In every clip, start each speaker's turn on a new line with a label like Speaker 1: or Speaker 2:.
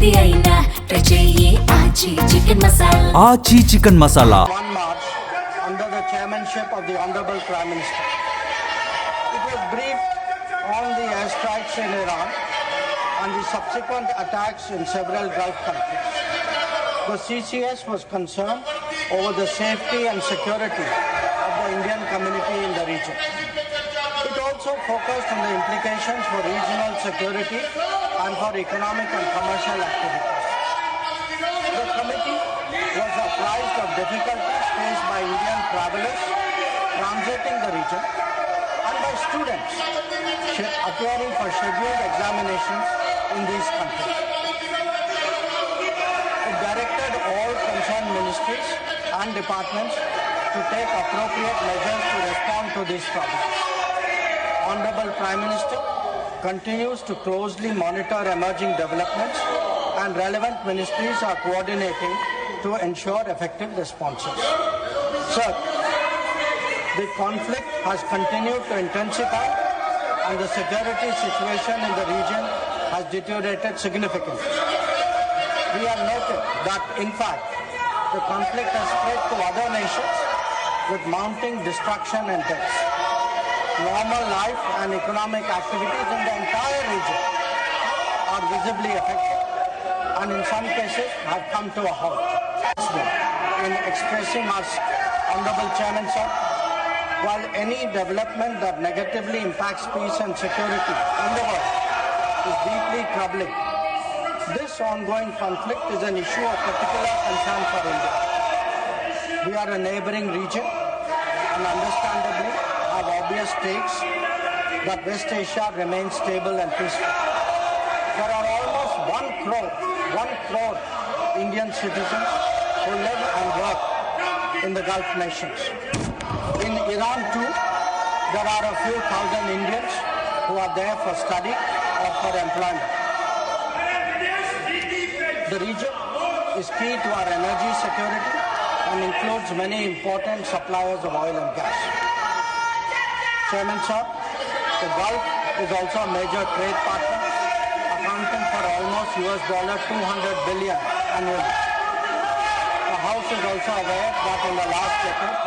Speaker 1: ఏది అయినా ట్రై చెయ్యి ఆచి చికెన్ మసాలా.
Speaker 2: ఆచి chicken masala.
Speaker 3: One March under the chairmanship of the Honorable Prime Minister. It was briefed on the airstrikes in Iran and the subsequent attacks in several Gulf countries. The CCS was concerned over the safety and security of the Indian community in the region. It also focused on the implications for regional security and for economic and commercial activities. The committee was apprised of difficulties faced by Indian travelers transiting the region and by students appearing for scheduled examinations in these countries. It directed all concerned ministries and departments to take appropriate measures to respond to these problems. Honorable Prime Minister continues to closely monitor emerging developments and relevant ministries are coordinating to ensure effective responses. Sir, the conflict has continued to intensify and the security situation in the region has deteriorated significantly. We have noted that, in fact, the conflict has spread to other nations with mounting destruction and deaths. Normal life and economic activities in the entire region are visibly affected and in some cases have come to a halt. In expressing our Honorable Chairman, sir, while any development that negatively impacts peace and security in the world is deeply troubling, this ongoing conflict is an issue of particular concern for India. We are a neighboring region and understandably have obvious stakes that West Asia remains stable and peaceful. There are almost 1 crore Indian citizens who live and work in the Gulf nations. In Iran too, there are a few thousand Indians who are there for study or for employment. The region is key to our energy security and includes many important suppliers of oil and gas. Chairman sir, the Gulf is also a major trade partner, accounting for almost $200 billion annually. The House is also aware that in the last decade,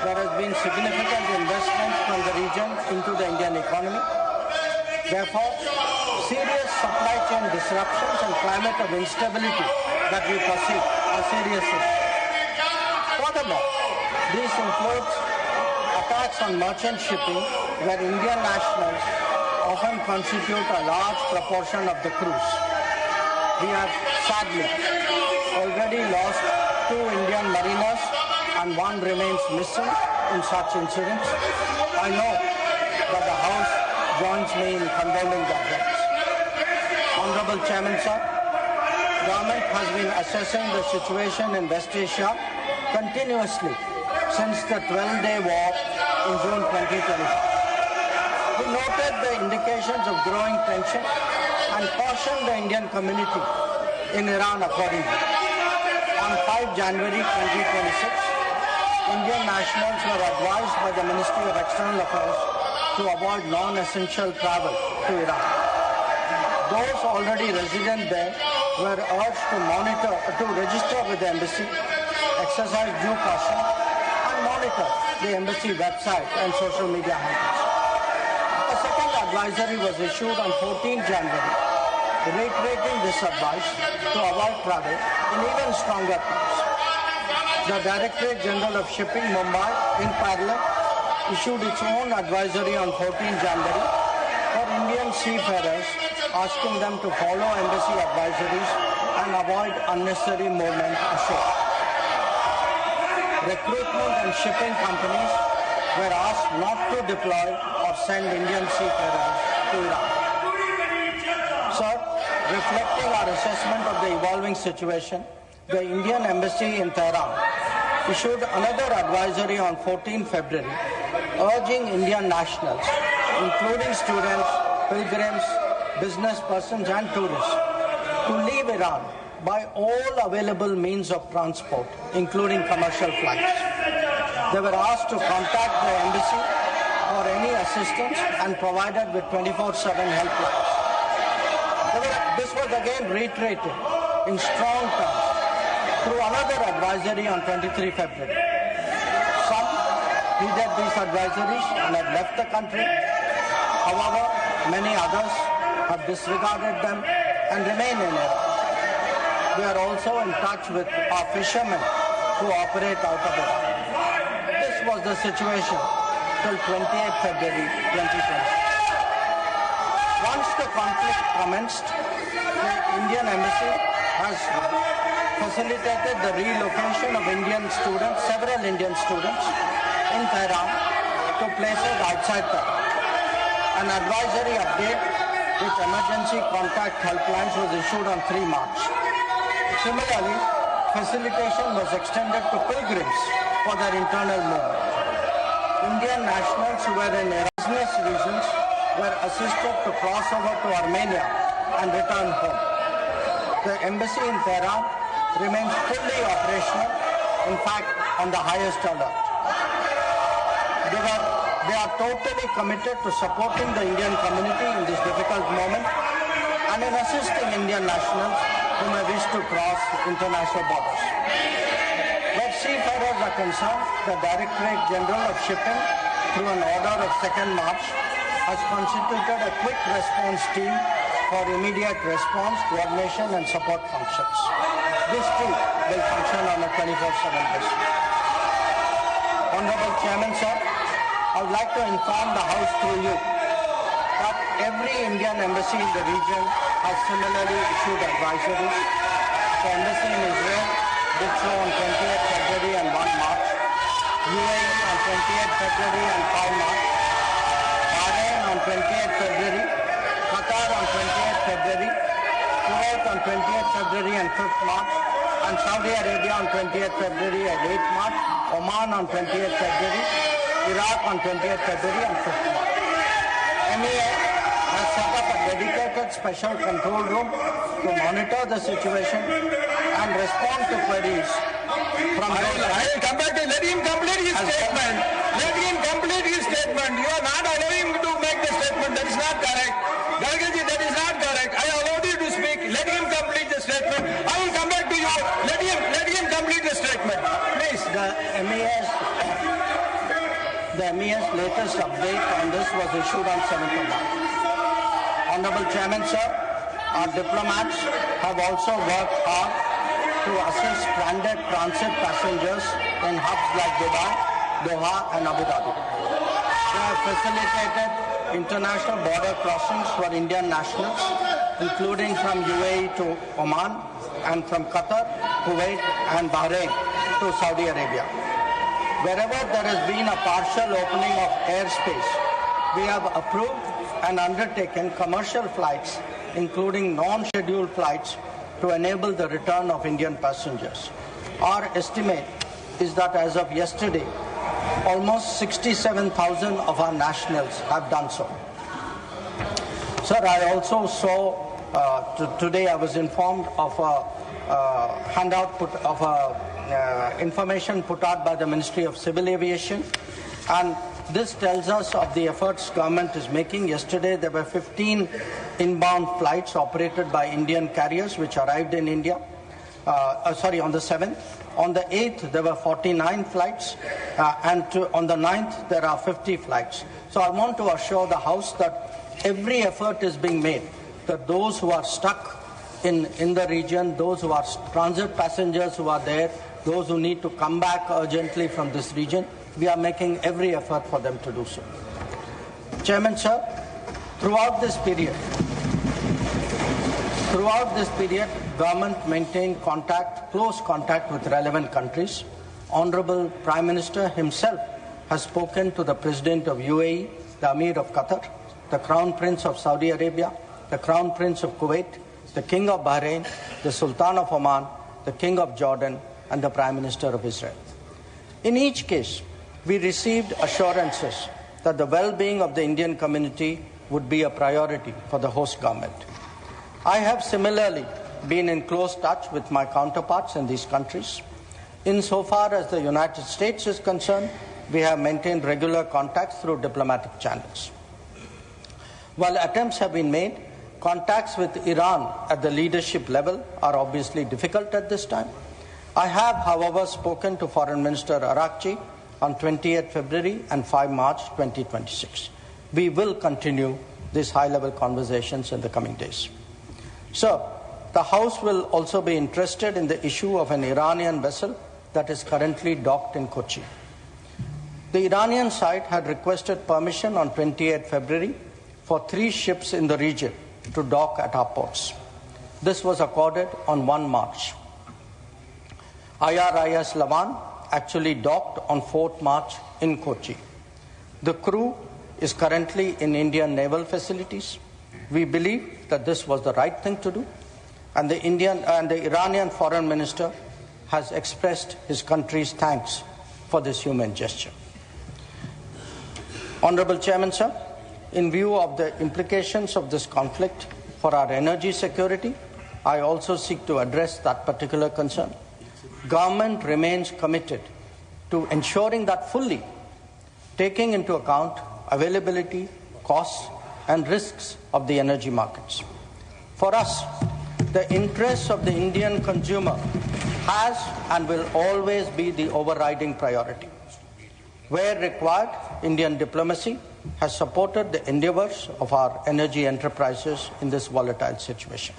Speaker 3: there has been significant investment from the region into the Indian economy. Therefore, serious supply chain disruptions and climate of instability that we perceive are serious issues. Furthermore, this includes attacks on merchant shipping where Indian nationals often constitute a large proportion of the crews. We have sadly already lost 2 Indian mariners and 1 remains missing in such incidents. I know that the House joins me in condoning their deaths. Honorable Chairman, sir, government has been assessing the situation in West Asia continuously since the 12-day war in June 2025. We noted the indications of growing tension and cautioned the Indian community in Iran accordingly. On 5 January 2026, Indian nationals were advised by the Ministry of External Affairs to avoid non-essential travel to Iran. Those already resident there were urged to register with the embassy, exercise due caution, and monitor the embassy website and social media handles. A second advisory was issued on 14 January, reiterating this advice to avoid travel in even stronger terms. The Directorate General of Shipping, Mumbai, in parallel, issued its own advisory on 14 January for Indian seafarers, asking them to follow embassy advisories and avoid unnecessary movement ashore. Recruitment and shipping companies were asked not to deploy or send Indian seafarers to Iran. Sir, reflecting our assessment of the evolving situation, the Indian Embassy in Tehran issued another advisory on 14 February urging Indian nationals, including students, pilgrims, business persons and tourists, to leave Iran by all available means of transport, including commercial flights. They were asked to contact the embassy for any assistance and provided with 24/7 helplines. They However, this was again reiterated in strong terms through another advisory on 23 February. Some heeded these advisories and have left the country. However, many others have disregarded them and remain in Iran. We are also in touch with our fishermen who operate out of Iran. This was the situation till 28 February 2020. Once the conflict commenced, the Indian Embassy has facilitated the relocation of several Indian students in Tehran to places outside Tehran. An advisory update with emergency contact helplines was issued on 3 March. Similarly, facilitation was extended to pilgrims for their internal movement. Indian nationals who were in business reasons were assisted to cross over to Armenia and return home. The embassy in Tehran remains fully operational, in fact, on the highest alert. They are totally committed to supporting the Indian community in this difficult moment and in assisting Indian nationals who may wish to cross international borders. Where seafarers are concerned, the Directorate General of Shipping, through an order of 2nd March, has constituted a quick response team for immediate response, coordination and support functions. This team will function on a 24/7 basis. Honorable Chairman, sir, I would like to inform the House through you that every Indian embassy in the region has similarly issued advisories. The embassy in Israel did so on 28th February and 1 March, UAE on 28th February and 5 March, Bahrain on 28th February, Qatar on 28th February, Kuwait on 28th February and 5th March, and Saudi Arabia on 28th February and 8th March, Oman on 28th February, Iraq on 20th February and 5th March. MEA has set up a dedicated special control room to monitor the situation and respond to queries from
Speaker 2: I will come back to let him complete his statement. Let him complete his statement. You are not allowing him to make the statement. That is not correct. Gargaji, that is not correct. I allowed you to speak. Let him complete the statement. I will come back to you. Let him complete the statement. Please.
Speaker 3: The MEA's latest update on this was issued on 7th of March. Honorable Chairman, sir, our diplomats have also worked hard to assist stranded transit passengers in hubs like Dubai, Doha and Abu Dhabi. They have facilitated international border crossings for Indian nationals, including from UAE to Oman and from Qatar, Kuwait and Bahrain to Saudi Arabia. Wherever there has been a partial opening of airspace, we have approved and undertaken commercial flights, including non-scheduled flights, to enable the return of Indian passengers. Our estimate is that as of yesterday, almost 67,000 of our nationals have done so. Sir, I also saw, today I was informed of a handout information put out by the Ministry of Civil Aviation, and this tells us of the efforts government is making. Yesterday there were 15 inbound flights operated by Indian carriers which arrived in India, on the 7th. On the 8th there were 49 flights and on the 9th there are 50 flights. So I want to assure the House that every effort is being made that those who are stuck in the region, those who are transit passengers who are there, those who need to come back urgently from this region, we are making every effort for them to do so. Chairman, sir, throughout this period, government maintained close contact with relevant countries. Honorable Prime Minister himself has spoken to the President of UAE, the Amir of Qatar, the Crown Prince of Saudi Arabia, the Crown Prince of Kuwait, the King of Bahrain, the Sultan of Oman, the King of Jordan, and the Prime Minister of Israel. In each case, we received assurances that the well-being of the Indian community would be a priority for the host government. I have similarly been in close touch with my counterparts in these countries. Insofar as the United States is concerned, we have maintained regular contacts through diplomatic channels. While attempts have been made, Contacts with Iran at the leadership level are obviously difficult at this time. I have, however, spoken to Foreign Minister Arakchi on 28 February and 5 March 2026. We will continue these high-level conversations in the coming days. So, the House will also be interested in the issue of an Iranian vessel that is currently docked in Kochi. The Iranian side had requested permission on 28 February for 3 ships in the region to dock at our ports. This was accorded on 1 March. IRIS Lavan actually docked on 4th March in Kochi. The crew is currently in Indian naval facilities. We believe that this was the right thing to do, and the Iranian foreign minister has expressed his country's thanks for this human gesture. Honorable Chairman, sir, in view of the implications of this conflict for our energy security, I also seek to address that particular concern. Government remains committed to ensuring that fully, taking into account availability, costs, and risks of the energy markets. For us, the interests of the Indian consumer has and will always be the overriding priority. Where required, Indian diplomacy has supported the endeavors of our energy enterprises in this volatile situation.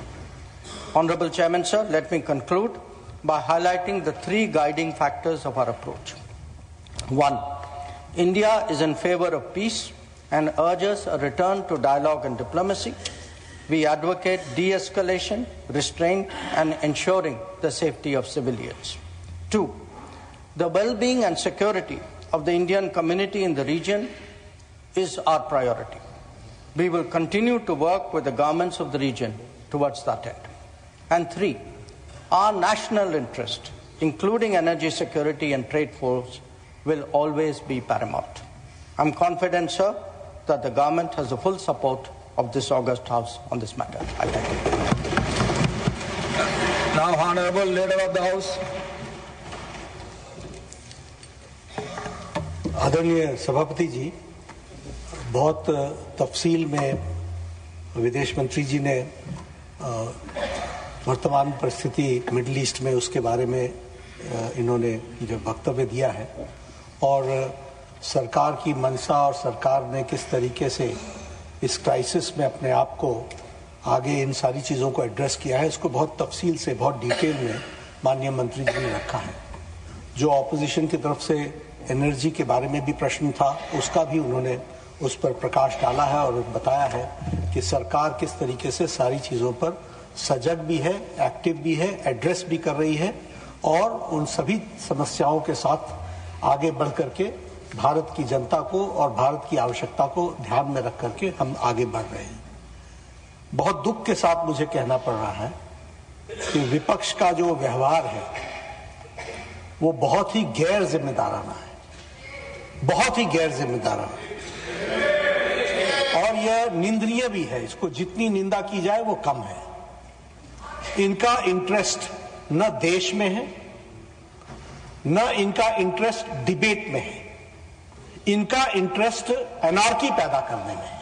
Speaker 3: Honorable Chairman, sir, let me conclude by highlighting the 3 guiding factors of our approach. 1. India is in favor of peace and urges a return to dialogue and diplomacy. We advocate de-escalation, restraint, and ensuring the safety of civilians. 2. The well-being and security of the Indian community in the region is our priority. We will continue to work with the governments of the region towards that end. And 3. Our national interest, including energy security and trade flows, will always be paramount. I'm confident, sir, that the government has the full support of this august House on this matter. I thank you.
Speaker 2: Now, Honorable Leader of the House.
Speaker 4: आदरणीय सभापति जी, बहुत तफसील में विदेश मंत्री जी ने वर्तमान परिस्थिति मिडिल ईस्ट में उसके बारे में इन्होंने जो वक्तव्य दिया है और सरकार की मंशा और सरकार ने किस तरीके से इस क्राइसिस में अपने आप को आगे इन सारी चीज़ों को एड्रेस किया है, इसको बहुत तफसील से बहुत डिटेल में माननीय मंत्री जी ने रखा है। जो ऑपोजिशन की तरफ से एनर्जी के बारे में भी प्रश्न था, उसका भी उन्होंने उस पर प्रकाश डाला है और बताया है कि सरकार किस तरीके से सारी चीज़ों पर सजग भी है, एक्टिव भी है, एड्रेस भी कर रही है और उन सभी समस्याओं के साथ आगे बढ़ करके भारत की जनता को और भारत की आवश्यकता को ध्यान में रख करके हम आगे बढ़ रहे हैं। बहुत दुख के साथ मुझे कहना पड़ रहा है कि विपक्ष का जो व्यवहार है वो बहुत ही गैर जिम्मेदाराना है, बहुत ही गैर जिम्मेदाराना और यह निंदनीय भी है। इसको जितनी निंदा की जाए वो कम है। इनका इंटरेस्ट न देश में है, न इनका इंटरेस्ट डिबेट में है, इनका इंटरेस्ट एनार्की पैदा करने में है।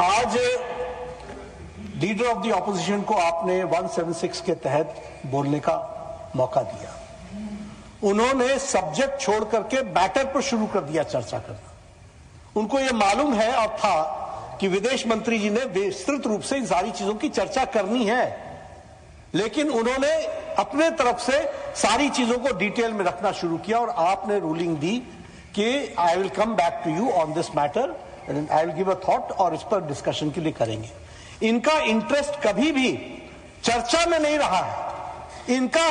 Speaker 4: आज लीडर ऑफ द ऑपोजिशन को आपने 176 के तहत बोलने का मौका दिया। उन्होंने सब्जेक्ट छोड़ करके मैटर पर शुरू कर दिया चर्चा करना। उनको यह मालूम है और था कि विदेश मंत्री जी ने विस्तृत रूप से इन सारी चीजों की चर्चा करनी है, लेकिन उन्होंने अपने तरफ से सारी चीजों को डिटेल में रखना शुरू किया और आपने रूलिंग दी कि I will come back to you on this matter and I will give a thought और इस पर डिस्कशन के लिए करेंगे। इनका इंटरेस्ट कभी भी चर्चा में नहीं रहा है। इनका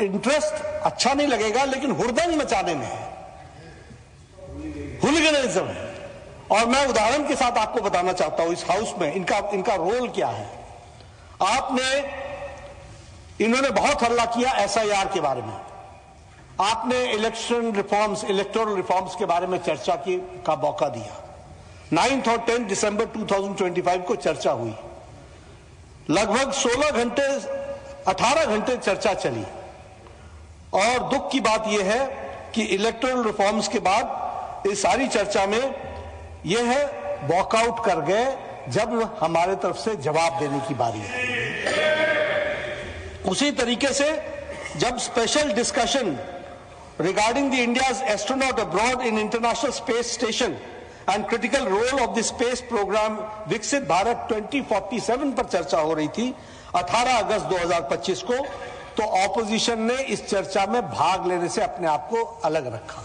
Speaker 4: इंटरेस्ट अच्छा नहीं लगेगा लेकिन हुड़दंग मचाने में है, हुलिगनिज्म है। और मैं उदाहरण के साथ आपको बताना चाहता हूं इस हाउस में इनका रोल क्या है। इन्होंने बहुत हल्ला किया SIR के बारे में। आपने इलेक्शन रिफॉर्म्स, इलेक्टोरल रिफॉर्म्स के बारे में चर्चा का मौका दिया। 9 और 10 दिसंबर 2025 को चर्चा हुई। लगभग 18 घंटे चर्चा चली और दुख की बात यह है कि इलेक्टोरल रिफॉर्म्स के बाद इस सारी चर्चा में यह वॉकआउट कर गए जब हमारे तरफ से जवाब देने की बारी है। उसी तरीके से जब special discussion regarding the India's astronaut abroad in International Space Station and critical role of the space program विकसित भारत 2047 पर चर्चा हो रही थी 18 अगस्त 2025 को, तो ऑपोजिशन ने इस चर्चा में भाग लेने से अपने आप को अलग रखा।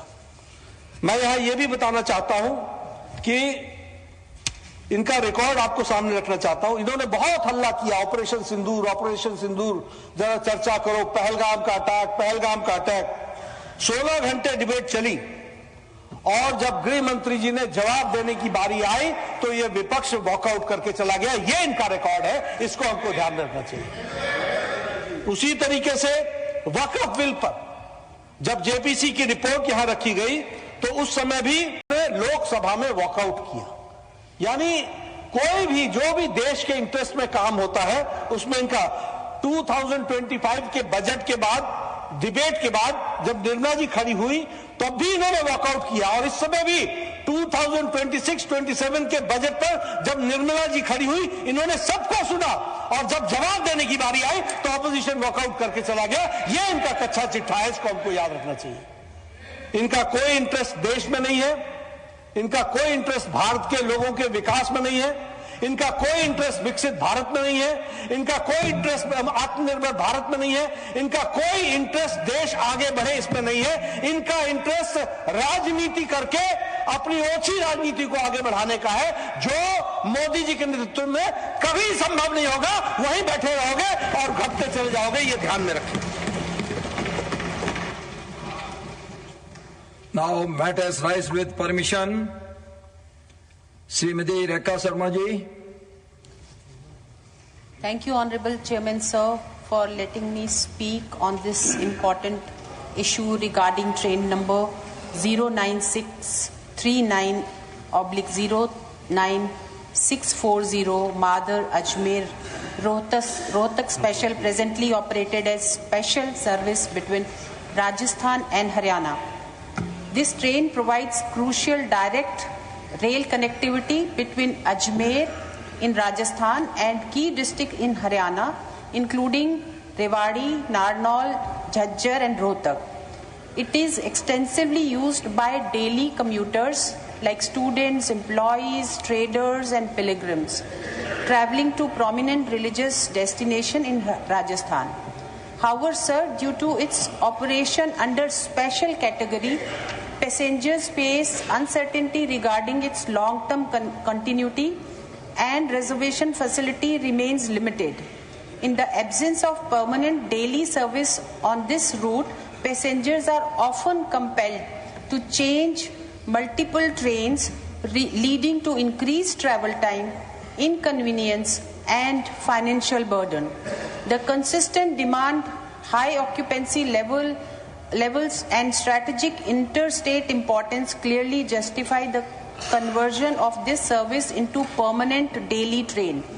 Speaker 4: मैं यहां यह भी बताना चाहता हूं कि इनका रिकॉर्ड आपको सामने रखना चाहता हूं। इन्होंने बहुत हल्ला किया, ऑपरेशन सिंदूर, जरा चर्चा करो, पहलगाम का अटैक। 16 घंटे डिबेट चली और जब गृह मंत्री जी ने जवाब देने की बारी आई तो यह विपक्ष वॉकआउट करके चला गया। यह इनका रिकॉर्ड है, इसको हमको ध्यान रखना चाहिए। उसी तरीके से वक्फ बिल पर जब जेपीसी की रिपोर्ट यहां रखी गई तो उस समय भी लोकसभा में वॉकआउट किया। यानी कोई भी जो भी देश के इंटरेस्ट में काम होता है उसमें इनका 2025 के बजट के बाद, डिबेट के बाद जब निर्मला जी खड़ी हुई तब भी इन्होंने वॉकआउट किया, और इस समय भी 2026-27 के बजट पर जब निर्मला जी खड़ी हुई इन्होंने सबको सुना, और जब जवाब देने की बारी आई तो ऑपोजिशन वॉकआउट करके चला गया। यह इनका कच्चा चिट्ठा है, इसको हमको याद रखना चाहिए। इनका कोई इंटरेस्ट देश में नहीं है, इनका कोई इंटरेस्ट भारत के लोगों के विकास में नहीं है, इनका कोई इंटरेस्ट विकसित भारत में नहीं है, इनका कोई इंटरेस्ट आत्मनिर्भर भारत में नहीं है, इनका कोई इंटरेस्ट देश आगे बढ़े इसमें नहीं है। इनका इंटरेस्ट राजनीति करके अपनी ओछी राजनीति को आगे बढ़ाने का है, जो मोदी जी के नेतृत्व में कभी संभव नहीं होगा। वहीं बैठे रहोगे और घटते चले जाओगे, ये ध्यान में रखें।
Speaker 5: Now matters rise with permission. Srimati Rekha Sharma ji.
Speaker 6: Thank you, Honorable Chairman, sir, for letting me speak on this important issue regarding train number 09639/09640 Madar Ajmer Rohtak Special, presently operated as special service between Rajasthan and Haryana. This train provides crucial direct rail connectivity between Ajmer in Rajasthan and key districts in Haryana, including Rewari, Narnaul, Jhajjar and Rohtak. It is extensively used by daily commuters like students, employees, traders and pilgrims travelling to prominent religious destinations in Rajasthan. However, sir, due to its operation under special category, passengers face uncertainty regarding its long-term continuity and reservation facility remains limited. In the absence of permanent daily service on this route, passengers are often compelled to change multiple trains, leading to increased travel time, inconvenience and financial burden. The consistent demand, high occupancy levels and strategic interstate importance clearly justify the conversion of this service into permanent daily train.